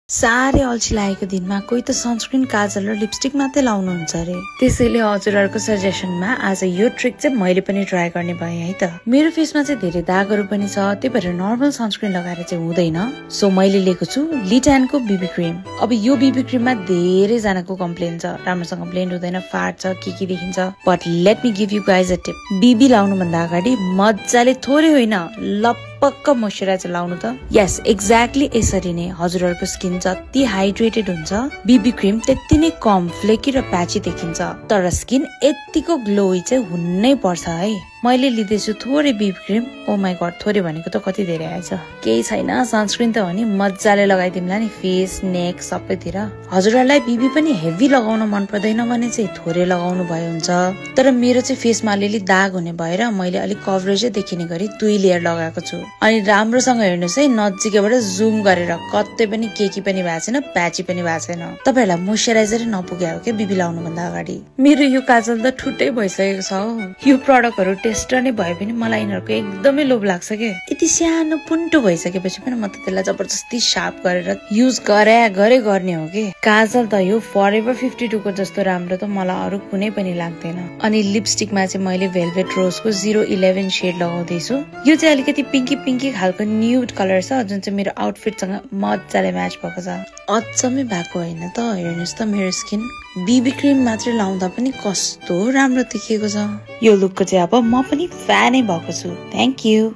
साह्रै अल्छी लागेको दिनमा कोही त सनस्क्रिन काजल र लिपस्टिक मात्रै लाउनुहुन्छ अरे। त्यसैले हजुरहरुको सजेसनमा आज यो ट्रिक चाहिँ मैले पनि ट्राई गर्ने भएँ है त। मेरो फेसमा चाहिँ धेरै दागहरू पनि छ, त्यही भएर नर्मल सनस्क्रिन लगाएर चाहिँ हुँदैन। सो मैले लिएको छु लिटानको बीबी क्रिम। अब यो बीबी क्रिममा धेरै जनाको कम्प्लेन छ, राम्रोसँग ब्लेन्ड हुँदैन, फाट्छ, के देखिन्छ। But let me give you guys a tip. BB लाउनु भन्दा अगाडि मजाले थोरै होइन लपक्क मोइस्चराइजर लाउनु त। यस, एक्ज्याक्टली यसरी नै हजुरहरुको स्किन जति हाइड्रेटेड हुन्छ बीबी क्रिम त्यति नै कम फ्लेकी र प्याची देखिन्छ, तर स्किन यतिको ग्लोई चाहिँ हुनै पर्छ है। मैले लिँदैछु थोरै बीबी क्रिम। ओ माई गॉड, थोरै भनेको त कति धेरै आएछ। केही छैन, सनस्क्रिन त हो नि, मजाले लगाइदिउँला नि फेस, नेक सबैतिर। हजुरहरुलाई बीबी पनि हेभी लगाउन मन पर्दैन भने चाहिँ थोरै लगाउनु भए हुन्छ, तर मेरो चाहिँ फेसमा अलिअलि दाग हुने भएर मैले अलिक कभरेजै देखिने गरी 2 लेयर लगाएको छु। अनि राम्रोसँग हेर्नुस् है, नजिकैबाट जुम गरेर, कतै पनि केकी पनि भएको छैन, प्याची पनि भएको छैन। तपाईहरुलाई मोइस्चराइजरै नपुग्यो हो के बीबी लाउनु भन्दा अगाडि। मेरो यो काजल त ठुटै भइसकेको छ हो। यो प्रोडक्टहरु टेस्टर नै भए पनि मलाई यिनीहरुको एकदमै लोभ लाग्छ के। यति सानो पुन्टो भइसकेपछि पनि म त त्यसलाई जबरजस्ती शार्प गरेर युज गर्ने हो के। काजल त यो फरएभर 52 को जस्तो राम्रो त मलाई अरु कुनै पनि लाग्दैन। अनि लिपस्टिकमा चाहिँ मैले भेलभेट रोजको 011 शेड लगाउँदैछु। यो चाहिँ अलिकति पिंकी खालको न्यूड कलर छ, जुन चाहिँ मेरो आउटफिटसँग मजाले म्याच भएको छ। अचम्मै भएको होइन त, हेर्नुस् त मेरो स्किन बीबी क्रिम मात्र लाउँदा पनि कस्तो राम्रो देखिएको छ। यो लुकको चाहिँ अब म पनि फ्यानै भएको छु। Thank you.